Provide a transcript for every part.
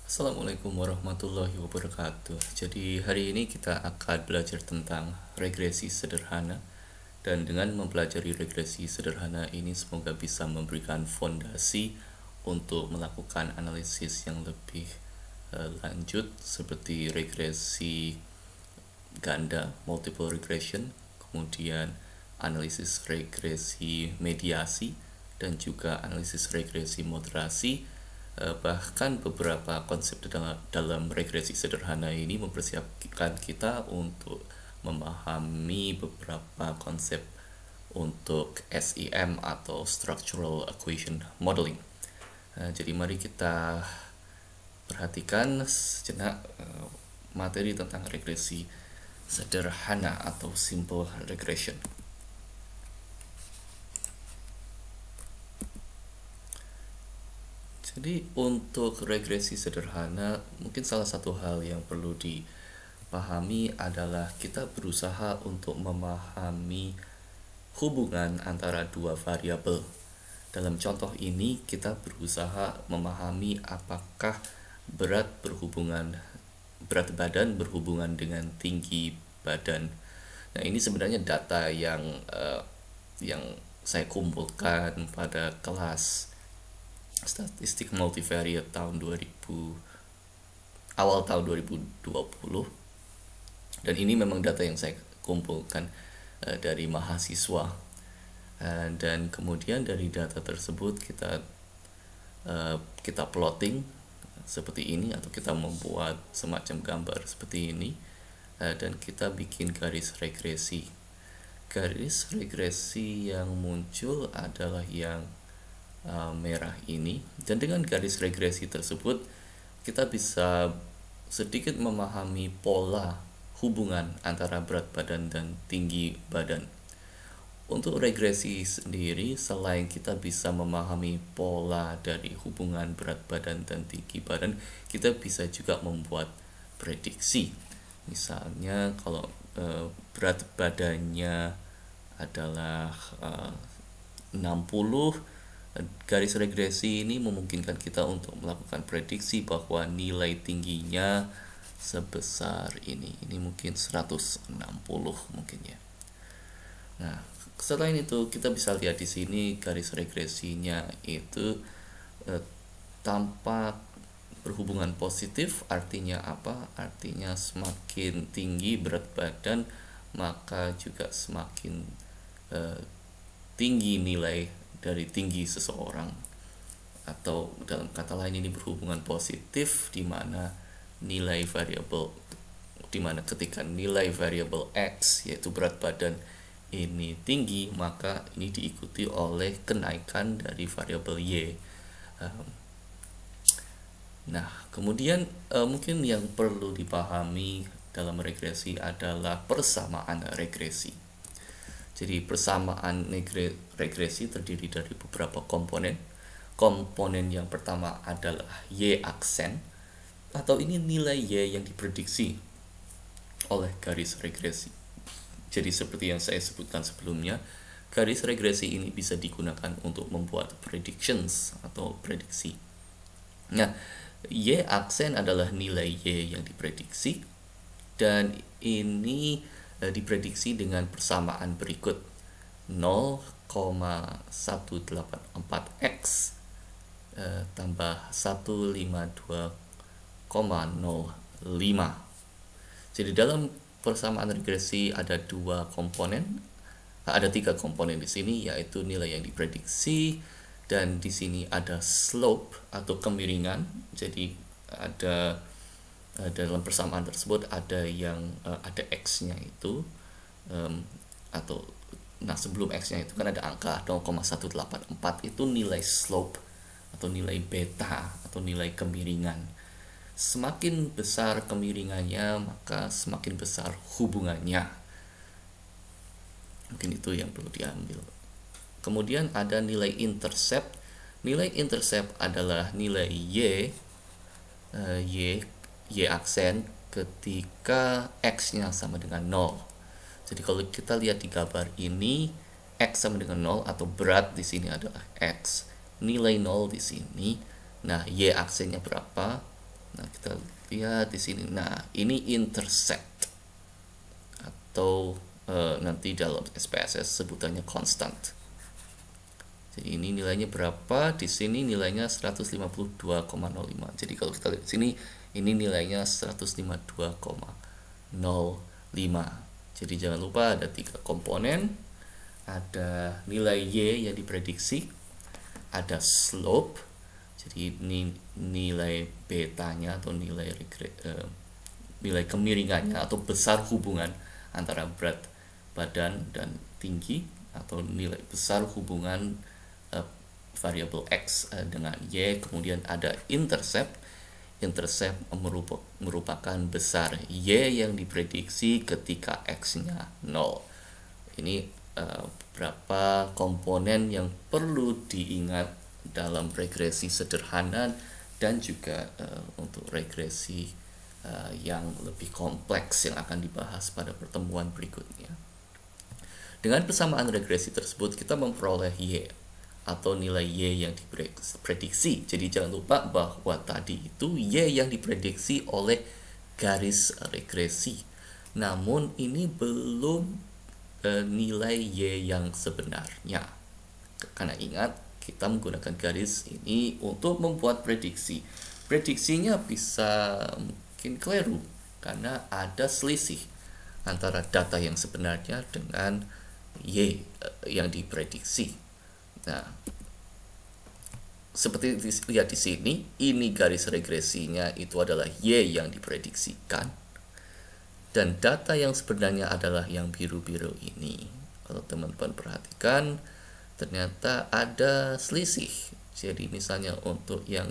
Assalamualaikum warahmatullahi wabarakatuh. Jadi hari ini kita akan belajar tentang regresi sederhana. Dan dengan mempelajari regresi sederhana ini semoga bisa memberikan fondasi untuk melakukan analisis yang lebih lanjut seperti regresi ganda, multiple regression, kemudian analisis regresi mediasi, dan juga analisis regresi moderasi. Bahkan beberapa konsep dalam regresi sederhana ini mempersiapkan kita untuk memahami beberapa konsep untuk SEM atau Structural Equation Modeling. Jadi mari kita perhatikan sejenak materi tentang regresi sederhana atau simple regression. Jadi untuk regresi sederhana, mungkin salah satu hal yang perlu dipahami adalah kita berusaha untuk memahami hubungan antara dua variabel. Dalam contoh ini kita berusaha memahami apakah berat badan berhubungan dengan tinggi badan. Nah, ini sebenarnya data yang saya kumpulkan pada kelas statistik multivariate awal tahun 2020, dan ini memang data yang saya kumpulkan dari mahasiswa, dan kemudian dari data tersebut kita plotting seperti ini, atau kita membuat semacam gambar seperti ini, dan kita bikin garis regresi. Garis regresi yang muncul adalah yang merah ini, dan dengan garis regresi tersebut kita bisa sedikit memahami pola hubungan antara berat badan dan tinggi badan. Untuk regresi sendiri, selain kita bisa memahami pola dari hubungan berat badan dan tinggi badan, kita bisa juga membuat prediksi. Misalnya kalau berat badannya adalah 60, garis regresi ini memungkinkan kita untuk melakukan prediksi bahwa nilai tingginya sebesar ini mungkin 160 mungkin ya. Nah, selain itu kita bisa lihat di sini garis regresinya itu tampak berhubungan positif. Artinya apa? Artinya semakin tinggi berat badan, maka juga semakin tinggi nilai dari tinggi seseorang. Atau dalam kata lain, ini berhubungan positif di mana ketika nilai variabel X, yaitu berat badan, ini tinggi, maka ini diikuti oleh kenaikan dari variabel Y. Nah, kemudian mungkin yang perlu dipahami dalam regresi adalah persamaan regresi. Jadi persamaan regresi terdiri dari beberapa komponen. Komponen yang pertama adalah Y aksen, atau ini nilai Y yang diprediksi oleh garis regresi. Jadi seperti yang saya sebutkan sebelumnya, garis regresi ini bisa digunakan untuk membuat predictions atau prediksi. Nah, Y aksen adalah nilai Y yang diprediksi, dan ini diprediksi dengan persamaan berikut: 0,184x tambah 152,05. Jadi dalam persamaan regresi ada tiga komponen di sini, yaitu nilai yang diprediksi, dan di sini ada slope atau kemiringan. Jadi dalam persamaan tersebut ada x-nya itu sebelum x-nya itu kan ada angka 0,184, itu nilai slope atau nilai beta atau nilai kemiringan. Semakin besar kemiringannya, maka semakin besar hubungannya. Mungkin itu yang perlu diambil. Kemudian ada nilai intercept. Nilai intercept adalah nilai Y aksen ketika x-nya sama dengan 0. Jadi kalau kita lihat di gambar ini, x sama dengan 0 atau berat di sini adalah x, nilai 0 di sini. Nah, Y aksennya berapa? Nah, kita lihat di sini. Nah, ini intercept atau nanti dalam SPSS sebutannya constant. Jadi ini nilainya berapa? Di sini nilainya 152,05. Jadi kalau kita lihat di sini ini nilainya 152,05. Jadi jangan lupa ada 3 komponen. Ada nilai Y yang diprediksi, ada slope. Jadi ini nilai betanya atau nilai kemiringannya atau besar hubungan antara berat badan dan tinggi, atau nilai besar hubungan variabel X dengan Y. Kemudian ada intercept. Intercept merupakan besar Y yang diprediksi ketika X-nya 0. Ini beberapa komponen yang perlu diingat dalam regresi sederhana dan juga untuk regresi yang lebih kompleks yang akan dibahas pada pertemuan berikutnya. Dengan persamaan regresi tersebut kita memperoleh Y atau nilai Y yang diprediksi. Jadi jangan lupa bahwa tadi itu Y yang diprediksi oleh garis regresi. Namun ini belum nilai Y yang sebenarnya. Karena ingat, kita menggunakan garis ini untuk membuat prediksi. Prediksinya bisa mungkin keliru karena ada selisih antara data yang sebenarnya dengan Y yang diprediksi. Nah, seperti lihat di sini, ini garis regresinya itu adalah Y yang diprediksikan, dan data yang sebenarnya adalah yang biru-biru ini. Kalau teman-teman perhatikan, ternyata ada selisih. Jadi misalnya untuk yang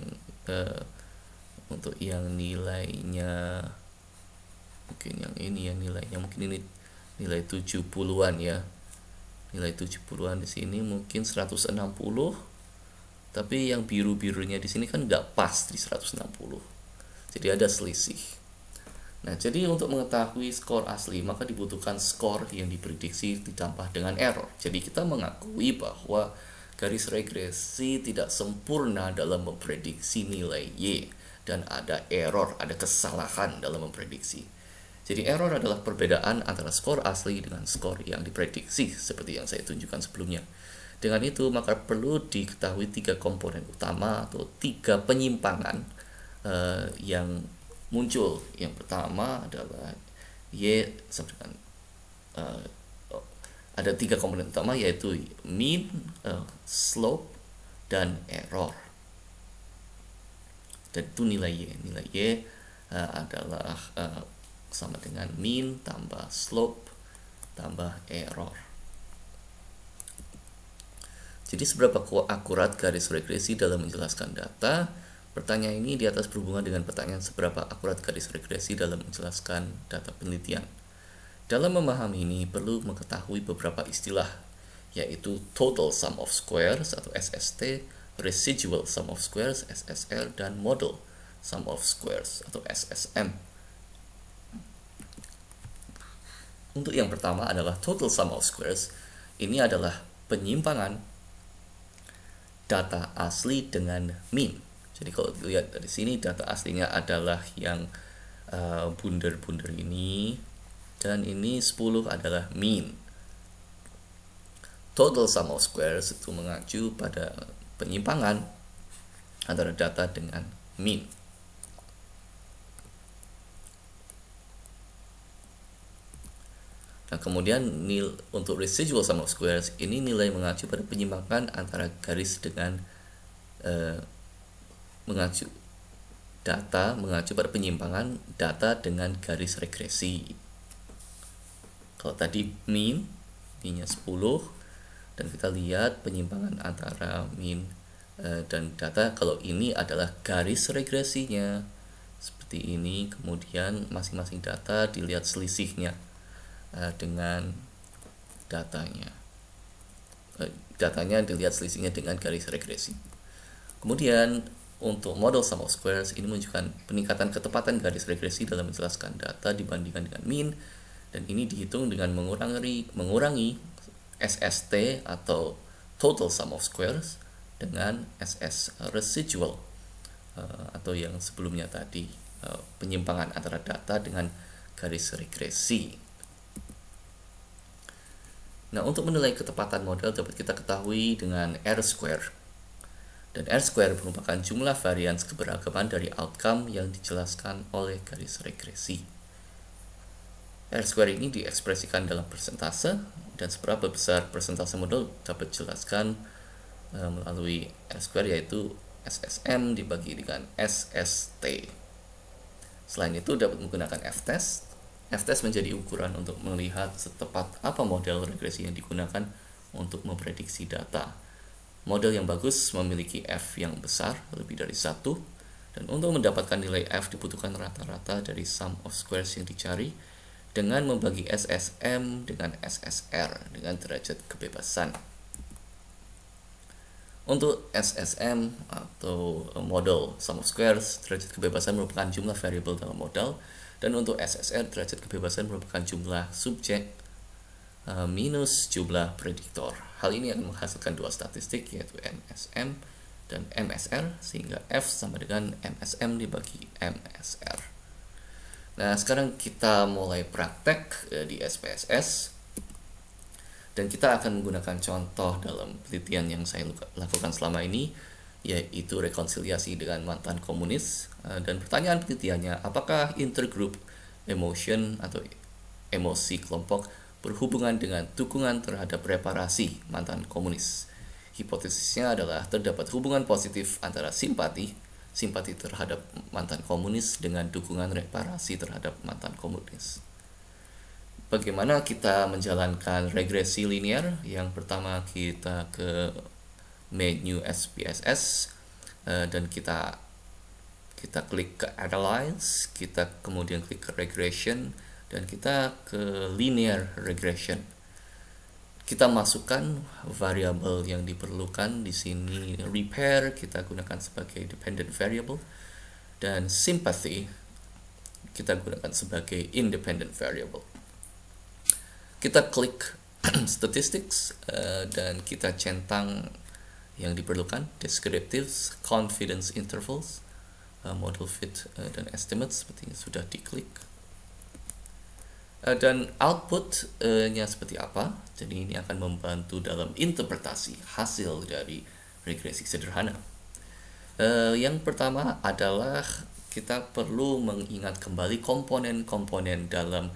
nilainya mungkin yang ini ya, nilainya mungkin ini nilai 70-an ya. Nilai 70-an di sini mungkin 160, tapi yang biru-birunya di sini kan nggak pas di 160. Jadi ada selisih. Nah, jadi untuk mengetahui skor asli maka dibutuhkan skor yang diprediksi ditambah dengan error. Jadi kita mengakui bahwa garis regresi tidak sempurna dalam memprediksi nilai Y, dan ada error, ada kesalahan dalam memprediksi. Jadi error adalah perbedaan antara skor asli dengan skor yang diprediksi seperti yang saya tunjukkan sebelumnya. Dengan itu maka perlu diketahui 3 komponen utama atau 3 penyimpangan yang muncul. Yang pertama adalah Y sama dengan ada 3 komponen utama, yaitu mean, slope, dan error. Dan itu nilai Y. Nilai Y adalah sama dengan mean tambah slope tambah error. Jadi seberapa akurat garis regresi dalam menjelaskan data? Pertanyaan ini di atas berhubungan dengan pertanyaan seberapa akurat garis regresi dalam menjelaskan data penelitian. Dalam memahami ini perlu mengetahui beberapa istilah, yaitu total sum of squares atau SST, residual sum of squares SSR, dan model sum of squares atau SSM. Untuk yang pertama adalah total sum of squares. Ini adalah penyimpangan data asli dengan mean. Jadi kalau dilihat dari sini, data aslinya adalah yang bunder-bunder ini, dan ini 10 adalah mean. Total sum of squares itu mengacu pada penyimpangan antara data dengan mean. Nah, kemudian untuk residual sum of squares ini nilai mengacu pada penyimpangan antara garis dengan mengacu pada penyimpangan data dengan garis regresi. Kalau tadi mean nya 10, dan kita lihat penyimpangan antara mean dan data, kalau ini adalah garis regresinya seperti ini, kemudian masing-masing data dilihat selisihnya dengan datanya. Datanya dilihat selisihnya dengan garis regresi. Kemudian untuk model sum of squares ini menunjukkan peningkatan ketepatan garis regresi dalam menjelaskan data dibandingkan dengan mean, dan ini dihitung dengan mengurangi SST atau total sum of squares dengan SS residual atau yang sebelumnya tadi, penyimpangan antara data dengan garis regresi. Nah, untuk menilai ketepatan model dapat kita ketahui dengan R-square. Dan R-square merupakan jumlah varians keberagaman dari outcome yang dijelaskan oleh garis regresi. R-square ini diekspresikan dalam persentase, dan seberapa besar persentase model dapat dijelaskan melalui R-square, yaitu SSM dibagi dengan SST. Selain itu dapat menggunakan F-test. F-test menjadi ukuran untuk melihat setepat apa model regresi yang digunakan untuk memprediksi data. Model yang bagus memiliki F yang besar, lebih dari 1, dan untuk mendapatkan nilai F dibutuhkan rata-rata dari sum of squares yang dicari dengan membagi SSM dengan SSR dengan derajat kebebasan. Untuk SSM atau model sum of squares, derajat kebebasan merupakan jumlah variabel dalam model, dan untuk SSR, derajat kebebasan merupakan jumlah subjek minus jumlah prediktor. Hal ini akan menghasilkan dua statistik, yaitu MSM dan MSR, sehingga F sama dengan MSM dibagi MSR. Nah, sekarang kita mulai praktek di SPSS, dan kita akan menggunakan contoh dalam penelitian yang saya lakukan selama ini, yaitu rekonsiliasi dengan mantan komunis. Dan pertanyaan penelitiannya, apakah intergroup emotion atau emosi kelompok berhubungan dengan dukungan terhadap reparasi mantan komunis? Hipotesisnya adalah terdapat hubungan positif antara simpati terhadap mantan komunis dengan dukungan reparasi terhadap mantan komunis. Bagaimana kita menjalankan regresi linear? Yang pertama, kita ke menu SPSS, dan kita klik ke analyze, kita kemudian klik ke regression, dan kita ke linear regression. Kita masukkan variabel yang diperlukan di sini. Repair kita gunakan sebagai dependent variable, dan sympathy kita gunakan sebagai independent variable. Kita klik statistics, dan kita centang yang diperlukan, descriptives, confidence intervals, model fit, dan estimate seperti yang sudah diklik. Dan output-nya seperti apa? Jadi ini akan membantu dalam interpretasi hasil dari regresi sederhana. Yang pertama adalah kita perlu mengingat kembali komponen-komponen dalam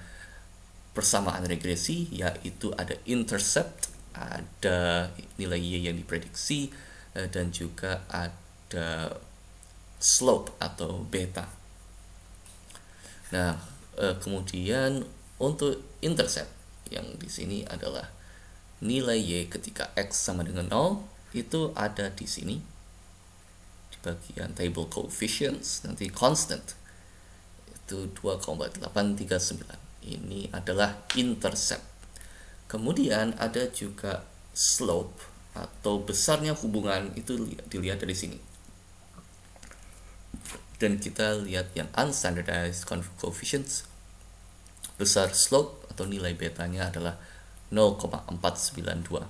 persamaan regresi, yaitu ada intercept, ada nilai Y yang diprediksi, dan juga ada slope atau beta. Nah, kemudian untuk intercept yang di sini adalah nilai Y ketika X sama dengan 0, itu ada di sini di bagian table coefficients. Nanti constant itu 2,839. Ini adalah intercept. Kemudian ada juga slope atau besarnya hubungan, itu dilihat dari sini. Dan kita lihat yang unstandardized coefficients, besar slope atau nilai betanya adalah 0,492.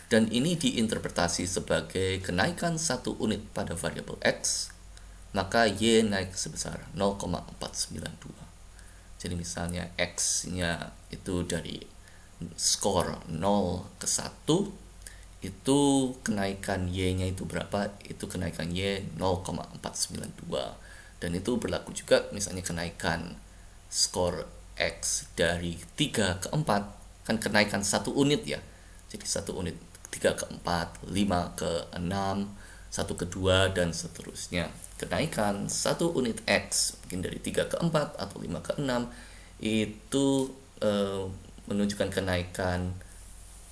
Dan ini diinterpretasi sebagai kenaikan 1 unit pada variabel X, maka Y naik sebesar 0,492. Jadi misalnya X-nya itu dari skor 0 ke 1, itu kenaikan Y-nya itu berapa? Itu kenaikan Y 0,492. Dan itu berlaku juga misalnya kenaikan skor X dari 3 ke 4, kan kenaikan 1 unit ya. Jadi 1 unit, 3 ke 4, 5 ke 6, 1 ke 2, dan seterusnya. Kenaikan 1 unit X mungkin dari 3 ke 4 atau 5 ke 6 itu menunjukkan kenaikan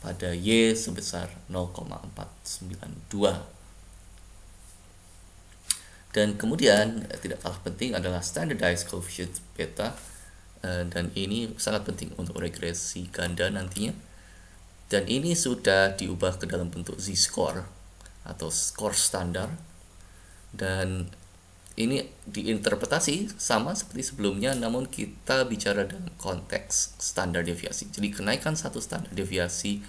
pada Y sebesar 0,492. Dan kemudian tidak kalah penting adalah standardized coefficient beta, dan ini sangat penting untuk regresi ganda nantinya. Dan ini sudah diubah ke dalam bentuk z-score atau skor standar, dan ini diinterpretasi sama seperti sebelumnya, namun kita bicara dalam konteks standar deviasi. Jadi kenaikan satu standar deviasi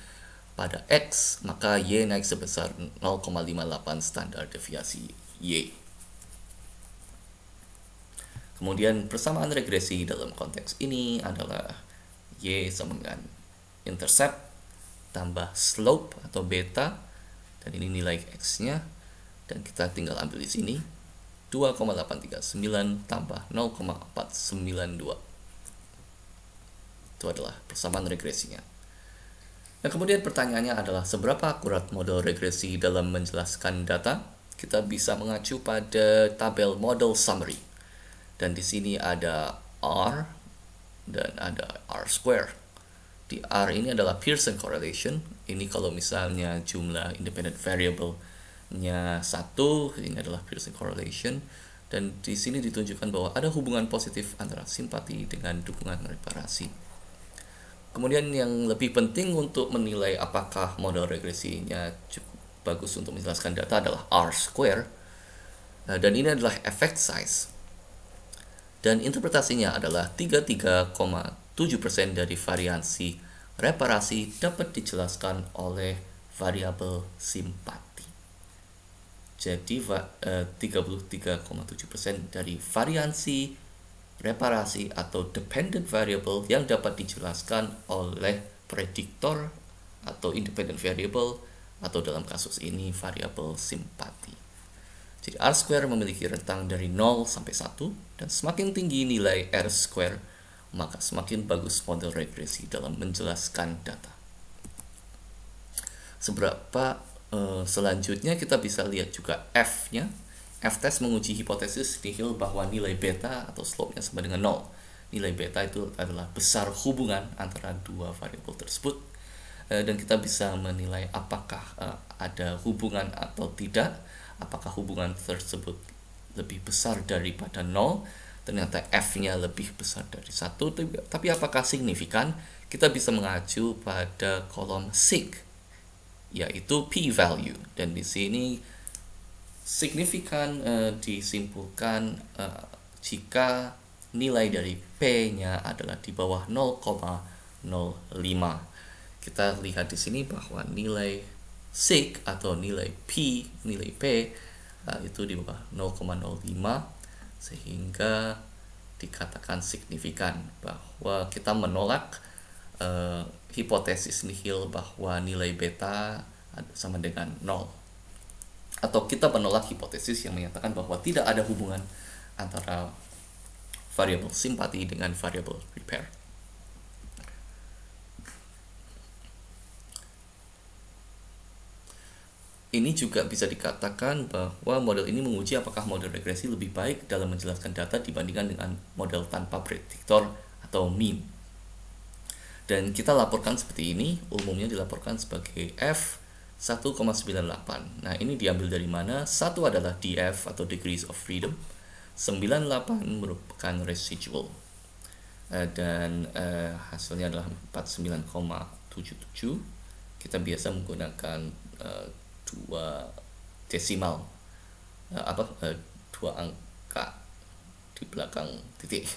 pada X, maka Y naik sebesar 0,58 standar deviasi Y. Kemudian persamaan regresi dalam konteks ini adalah Y sama dengan intercept tambah slope atau beta, dan ini nilai X-nya, dan kita tinggal ambil di sini 2,839 tambah 0,492. Itu adalah persamaan regresinya. Nah, kemudian pertanyaannya adalah seberapa akurat model regresi dalam menjelaskan data? Kita bisa mengacu pada tabel model summary. Dan di sini ada R dan ada R square. Di R ini adalah Pearson correlation. Ini kalau misalnya jumlah independent variable-nya 1, ini adalah Pearson correlation. Dan di sini ditunjukkan bahwa ada hubungan positif antara simpati dengan dukungan reparasi. Kemudian yang lebih penting untuk menilai apakah model regresinya cukup bagus untuk menjelaskan data adalah R square. Dan ini adalah effect size. Dan interpretasinya adalah 33,7% dari variansi reparasi dapat dijelaskan oleh variabel simpati. Jadi 33,7% dari variansi reparasi atau dependent variable yang dapat dijelaskan oleh prediktor atau independent variable, atau dalam kasus ini variabel simpati. Jadi R square memiliki rentang dari 0 sampai 1, dan semakin tinggi nilai R square, maka semakin bagus model regresi dalam menjelaskan data. Selanjutnya kita bisa lihat juga F-nya. F-test menguji hipotesis nihil bahwa nilai beta atau slope-nya sama dengan 0. Nilai beta itu adalah besar hubungan antara dua variabel tersebut. Dan kita bisa menilai apakah ada hubungan atau tidak. Apakah hubungan tersebut lebih besar daripada 0, ternyata F-nya lebih besar dari 1, tapi apakah signifikan? Kita bisa mengacu pada kolom sig, yaitu p-value, dan di sini signifikan disimpulkan jika nilai dari P-nya adalah di bawah 0,05. Kita lihat di sini bahwa nilai sig atau nilai P itu di bawah 0,05, sehingga dikatakan signifikan bahwa kita menolak hipotesis nihil bahwa nilai beta sama dengan 0, atau kita menolak hipotesis yang menyatakan bahwa tidak ada hubungan antara variabel simpati dengan variabel repair. Ini juga bisa dikatakan bahwa model ini menguji apakah model regresi lebih baik dalam menjelaskan data dibandingkan dengan model tanpa prediktor atau mean. Dan kita laporkan seperti ini, umumnya dilaporkan sebagai F 1,98. Nah, ini diambil dari mana? 1 adalah DF atau degrees of freedom, 98 merupakan residual, dan hasilnya adalah 49,77. Kita biasa menggunakan dua desimal, dua angka di belakang titik.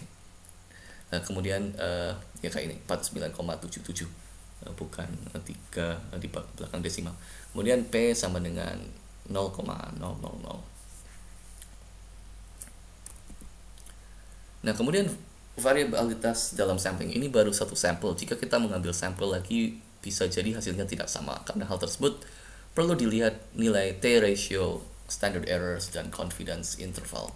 Kemudian ya kayak ini 49,77, bukan 3 di belakang desimal. Kemudian P sama dengan 0,000. Nah, kemudian variabilitas dalam sampling ini baru satu sampel. Jika kita mengambil sampel lagi, bisa jadi hasilnya tidak sama. Karena hal tersebut perlu dilihat nilai T ratio, standard errors, dan confidence interval.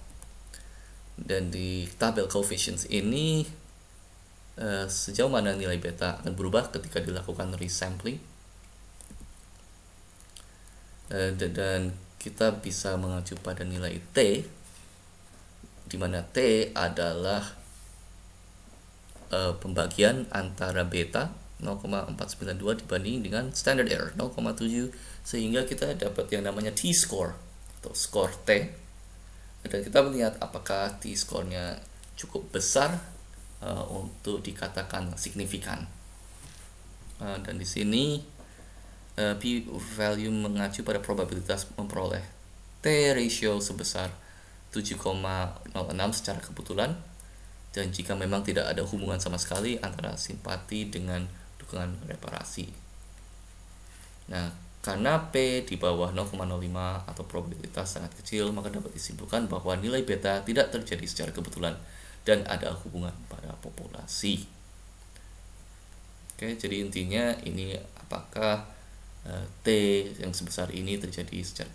Dan di tabel coefficients ini sejauh mana nilai beta akan berubah ketika dilakukan resampling. Dan kita bisa mengacu pada nilai T, di mana T adalah pembagian antara beta 0,492 dibanding dengan standard error 0,7, sehingga kita dapat yang namanya t-score atau skor T. Dan kita melihat apakah t-score-nya cukup besar untuk dikatakan signifikan. Dan di sini p-value mengacu pada probabilitas memperoleh T ratio sebesar 7,06 secara kebetulan, dan jika memang tidak ada hubungan sama sekali antara simpati dengan dukungan reparasi. Nah, Karena P di bawah 0,05 atau probabilitas sangat kecil, maka dapat disimpulkan bahwa nilai beta tidak terjadi secara kebetulan dan ada hubungan pada populasi. Oke, jadi intinya ini apakah T yang sebesar ini terjadi secara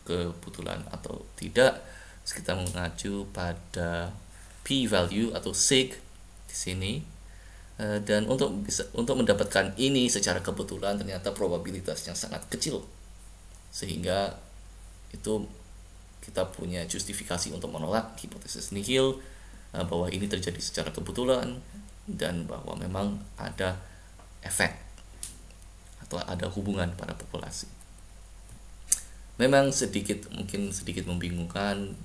kebetulan atau tidak. Kita mengacu pada p-value atau sig di sini. Dan untuk mendapatkan ini secara kebetulan ternyata probabilitasnya sangat kecil, sehingga itu kita punya justifikasi untuk menolak hipotesis nihil bahwa ini terjadi secara kebetulan dan bahwa memang ada efek atau ada hubungan pada populasi. Memang mungkin sedikit membingungkan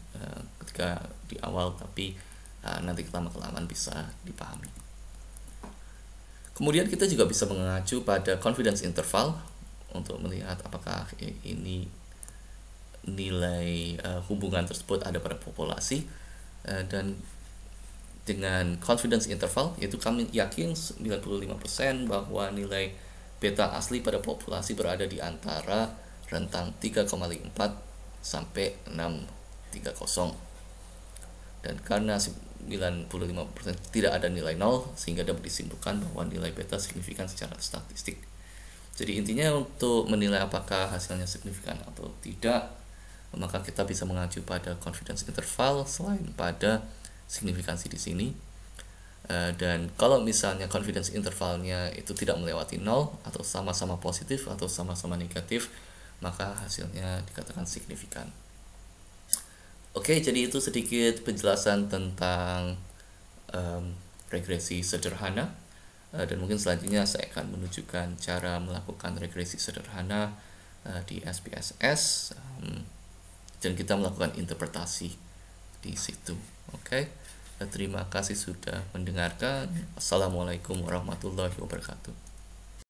ketika di awal, tapi nanti lama-kelamaan bisa dipahami. Kemudian kita juga bisa mengacu pada confidence interval untuk melihat apakah ini nilai hubungan tersebut ada pada populasi, dan dengan confidence interval yaitu kami yakin 95% bahwa nilai beta asli pada populasi berada di antara rentang 3,54 sampai 630. Dan karena 95% tidak ada nilai 0, sehingga dapat disimpulkan bahwa nilai beta signifikan secara statistik. Jadi intinya untuk menilai apakah hasilnya signifikan atau tidak, maka kita bisa mengacu pada confidence interval selain pada signifikansi di sini. Dan kalau misalnya confidence intervalnya itu tidak melewati 0 atau sama-sama positif atau sama-sama negatif, maka hasilnya dikatakan signifikan. Oke, jadi itu sedikit penjelasan tentang regresi sederhana, dan mungkin selanjutnya saya akan menunjukkan cara melakukan regresi sederhana di SPSS, dan kita melakukan interpretasi di situ. Oke, terima kasih sudah mendengarkan. Assalamualaikum warahmatullahi wabarakatuh.